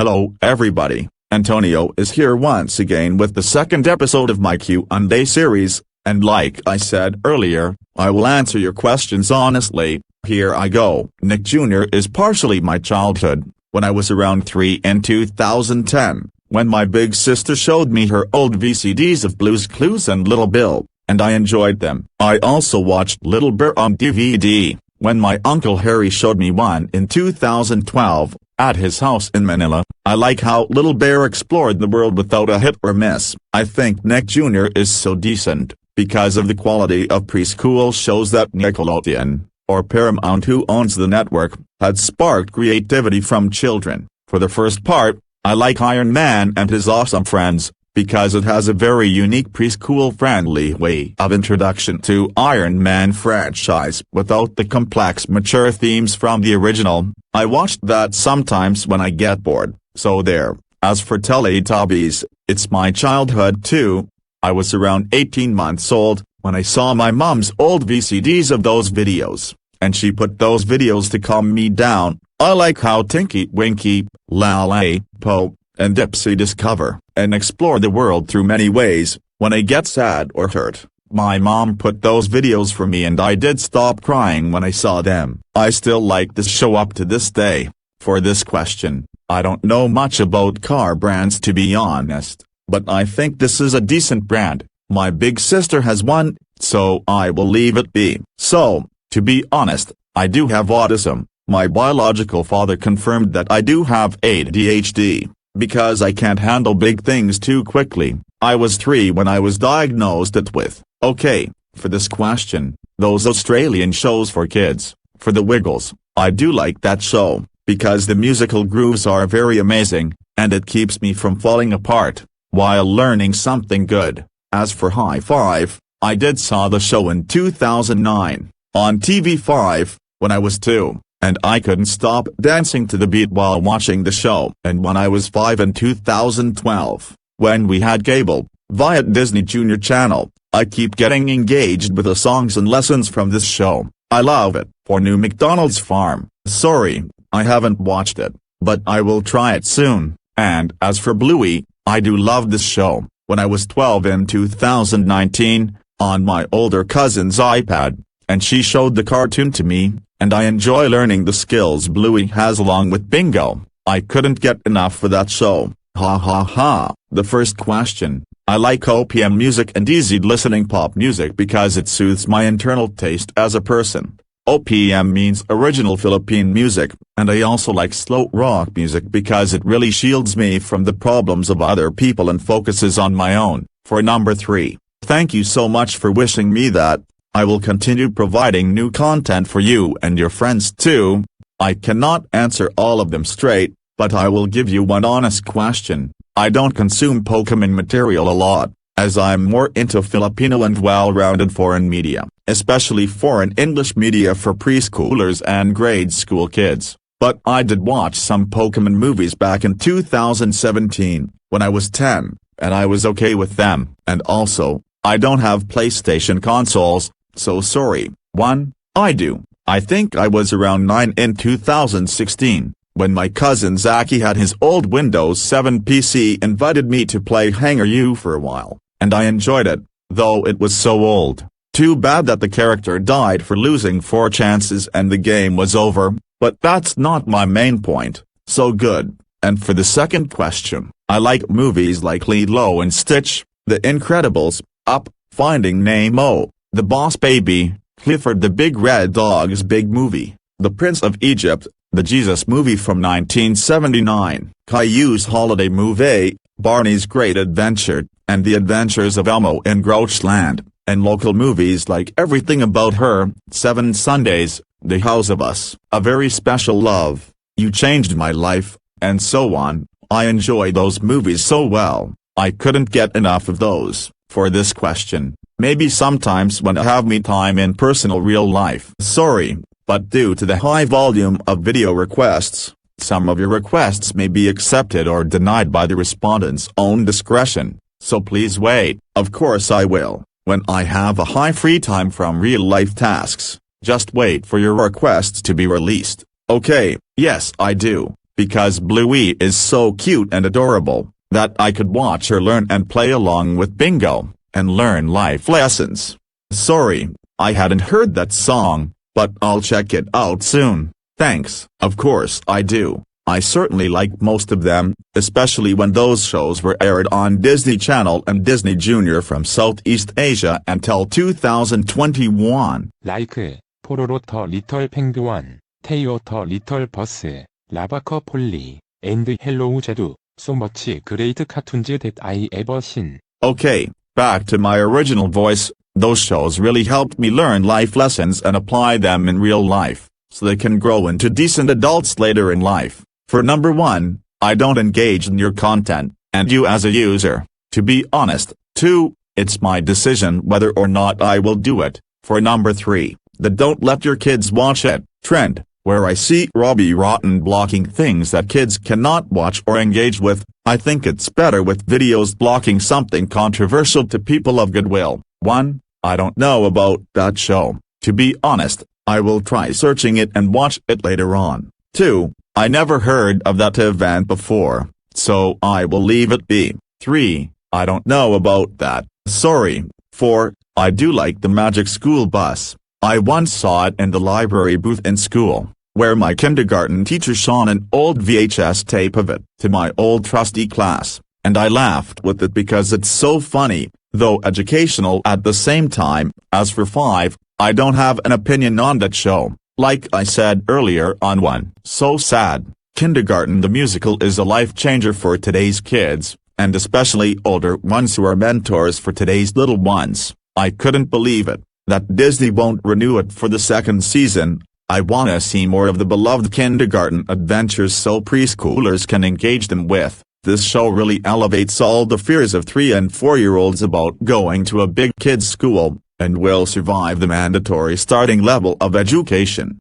Hello everybody, Antonio is here once again with the second episode of my Q&A series, and like I said earlier, I will answer your questions honestly. Here I go. Nick Jr. is partially my childhood. When I was around 3 in 2010, when my big sister showed me her old VCDs of Blue's Clues and Little Bill, and I enjoyed them. I also watched Little Bear on DVD, when my Uncle Harry showed me one in 2012, at his house in Manila. I like how Little Bear explored the world without a hit or miss. I think Nick Jr. is so decent, because of the quality of preschool shows that Nickelodeon, or Paramount who owns the network, had sparked creativity from children. For the first part, I like Iron Man and his awesome friends, because it has a very unique preschool-friendly way of introduction to Iron Man franchise without the complex mature themes from the original. I watched that sometimes when I get bored, so there. As for Teletubbies, it's my childhood too. I was around 18 months old when I saw my mom's old VCDs of those videos, and she put those videos to calm me down. I like how Tinky Winky, Lale, Po, and Dipsy discover and explore the world through many ways. When I get sad or hurt, my mom put those videos for me and I did stop crying when I saw them. I still like this show up to this day. For this question, I don't know much about car brands to be honest, but I think this is a decent brand. My big sister has one, so I will leave it be. So, to be honest, I do have autism. My biological father confirmed that I do have ADHD, because I can't handle big things too quickly. I was 3 when I was diagnosed with. Okay, for this question, those Australian shows for kids, for the Wiggles, I do like that show, because the musical grooves are very amazing, and it keeps me from falling apart, while learning something good. As for High Five, I did saw the show in 2009, on TV5, when I was 2. And I couldn't stop dancing to the beat while watching the show. And when I was 5 in 2012, when we had cable, via Disney Junior Channel, I keep getting engaged with the songs and lessons from this show. I love it. For New McDonald's Farm, sorry, I haven't watched it, but I will try it soon. And as for Bluey, I do love this show. When I was 12 in 2019, on my older cousin's iPad, and she showed the cartoon to me, and I enjoy learning the skills Bluey has along with bingo. I couldn't get enough for that show. Ha ha ha. The first question, I like OPM music and easy listening pop music because it soothes my internal taste as a person. OPM means original Philippine music, and I also like slow rock music because it really shields me from the problems of other people and focuses on my own. For number 3, thank you so much for wishing me that. I will continue providing new content for you and your friends too. I cannot answer all of them straight, but I will give you one honest question. I don't consume Pokemon material a lot, as I'm more into Filipino and well-rounded foreign media, especially foreign English media for preschoolers and grade school kids. But I did watch some Pokemon movies back in 2017, when I was 10, and I was okay with them. And also, I don't have PlayStation consoles, so sorry. 1, I do. I think I was around 9 in 2016, when my cousin Zaki had his old Windows 7 PC invited me to play Hangar U for a while, and I enjoyed it, though it was so old. Too bad that the character died for losing 4 chances and the game was over, but that's not my main point. So good. And for the second question, I like movies like Lilo and Stitch, The Incredibles, Up, Finding Nemo, The Boss Baby, Clifford the Big Red Dog's Big Movie, The Prince of Egypt, The Jesus Movie from 1979, Caillou's Holiday Movie, Barney's Great Adventure, and The Adventures of Elmo in Grouchland, and local movies like Everything About Her, 7 Sundays, The House of Us, A Very Special Love, You Changed My Life, and so on. I enjoy those movies so well, I couldn't get enough of those. For this question, maybe sometimes when I have me time in personal real life. Sorry, but due to the high volume of video requests, some of your requests may be accepted or denied by the respondent's own discretion, so please wait. Of course I will, when I have a high free time from real-life tasks. Just wait for your requests to be released. Okay, yes I do, because Bluey is so cute and adorable, that I could watch her learn and play along with Bingo, and learn life lessons. Sorry, I hadn't heard that song, but I'll check it out soon, thanks. Of course I do. I certainly like most of them, especially when those shows were aired on Disney Channel and Disney Junior from Southeast Asia until 2021. Like, 포로로 더 리틀 펭귄, 테이오 더 리틀 버스, 라바커 폴리, and 헬로우 제두, so much great cartoons that I ever seen. Okay, back to my original voice. Those shows really helped me learn life lessons and apply them in real life, so they can grow into decent adults later in life. For number 1, I don't engage in your content, and you as a user, to be honest. 2, it's my decision whether or not I will do it. For number 3, the don't let your kids watch it trend, where I see Robbie Rotten blocking things that kids cannot watch or engage with. I think it's better with videos blocking something controversial to people of goodwill. 1, I don't know about that show. To be honest, I will try searching it and watch it later on. 2, I never heard of that event before, so I will leave it be. 3, I don't know about that, sorry. 4, I do like the Magic School Bus. I once saw it in the library booth in school, where my kindergarten teacher shone an old VHS tape of it to my old trusty class, and I laughed with it because it's so funny, though educational at the same time. As for 5, I don't have an opinion on that show. Like I said earlier on one, so sad. Kindergarten the musical is a life changer for today's kids, and especially older ones who are mentors for today's little ones. I couldn't believe it, that Disney won't renew it for the 2nd season. I wanna see more of the beloved kindergarten adventures so preschoolers can engage them with. This show really elevates all the fears of 3- and 4-year-olds about going to a big kids school, and will survive the mandatory starting level of education.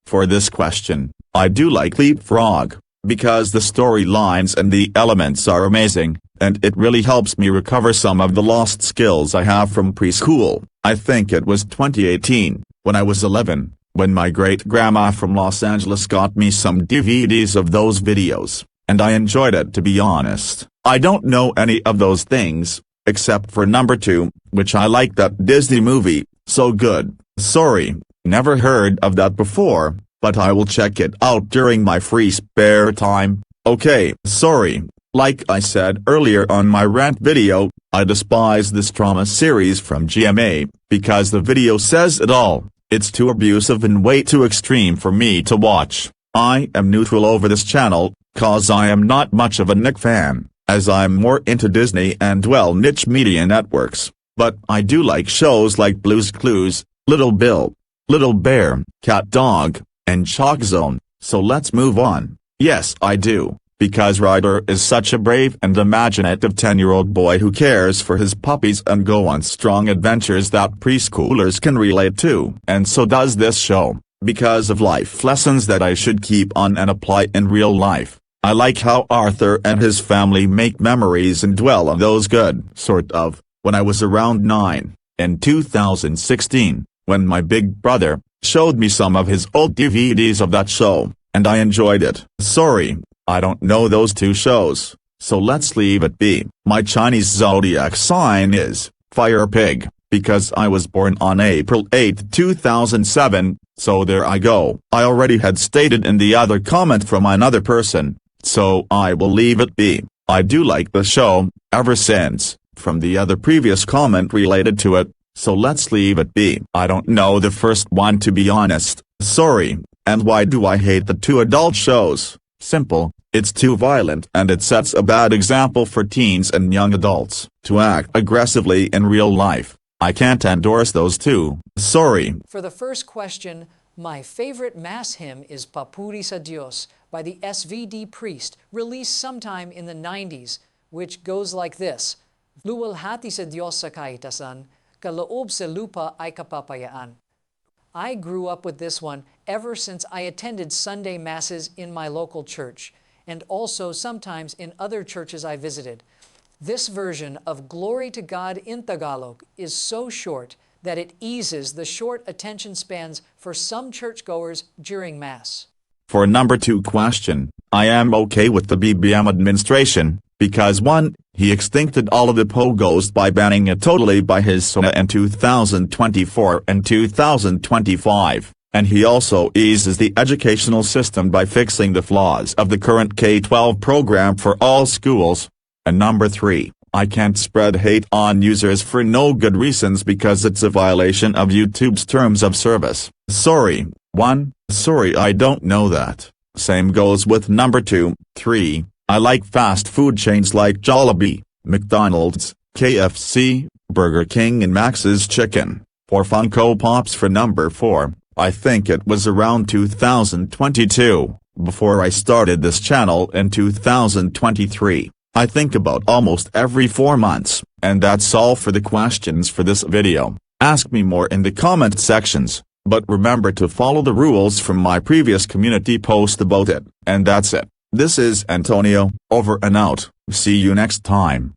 For this question, I do like Leapfrog, because the storylines and the elements are amazing, and it really helps me recover some of the lost skills I have from preschool. I think it was 2018, when I was 11, when my great-grandma from Los Angeles got me some DVDs of those videos, and I enjoyed it, to be honest. I don't know any of those things, except for number 2, which I like that Disney movie, so good. Sorry, never heard of that before, but I will check it out during my free spare time. Okay, sorry, like I said earlier on my rant video, I despise this drama series from GMA, because the video says it all. It's too abusive and way too extreme for me to watch. I am neutral over this channel, cause I am not much of a Nick fan, as I'm more into Disney and niche media networks, but I do like shows like Blue's Clues, Little Bill, Little Bear, Cat Dog, and Chalk Zone, so let's move on. Yes I do, because Ryder is such a brave and imaginative 10-year-old boy who cares for his puppies and go on strong adventures that preschoolers can relate to, and so does this show, because of life lessons that I should keep on and apply in real life. I like how Arthur and his family make memories and dwell on those good, sort of. When I was around 9, in 2016, when my big brother showed me some of his old DVDs of that show, and I enjoyed it. Sorry, I don't know those 2 shows, so let's leave it be. My Chinese zodiac sign is Fire Pig, because I was born on April 8, 2007, so there I go. I already had stated in the other comment from another person, so I will leave it be. I do like the show, ever since, from the other previous comment related to it, so let's leave it be. I don't know the first one, to be honest, sorry. And why do I hate the 2 adult shows? Simple, it's too violent and it sets a bad example for teens and young adults to act aggressively in real life. I can't endorse those 2, sorry. For the first question, my favorite Mass hymn is Papuri sa Dios by the SVD Priest, released sometime in the 90s, which goes like this: Luwalhati sa Diyos sa kaitasan, kaloob sa lupa ay kapapayaan. I grew up with this one ever since I attended Sunday Masses in my local church, and also sometimes in other churches I visited. This version of Glory to God in Tagalog is so short that it eases the short attention spans for some churchgoers during Mass. For number 2 question, I am okay with the BBM administration, because 1, he extincted all of the pogos by banning it totally by his SONA in 2024 and 2025, and he also eases the educational system by fixing the flaws of the current K-12 program for all schools. And number 3, I can't spread hate on users for no good reasons because it's a violation of YouTube's terms of service. Sorry. 1, sorry I don't know that. Same goes with number 2. 3, I like fast food chains like Jollibee, McDonald's, KFC, Burger King and Max's Chicken. For Funko Pops for number 4, I think it was around 2022, before I started this channel in 2023. I think about almost every 4 months, and that's all for the questions for this video. Ask me more in the comment sections, but remember to follow the rules from my previous community post about it, and that's it. This is Antonio, over and out. See you next time.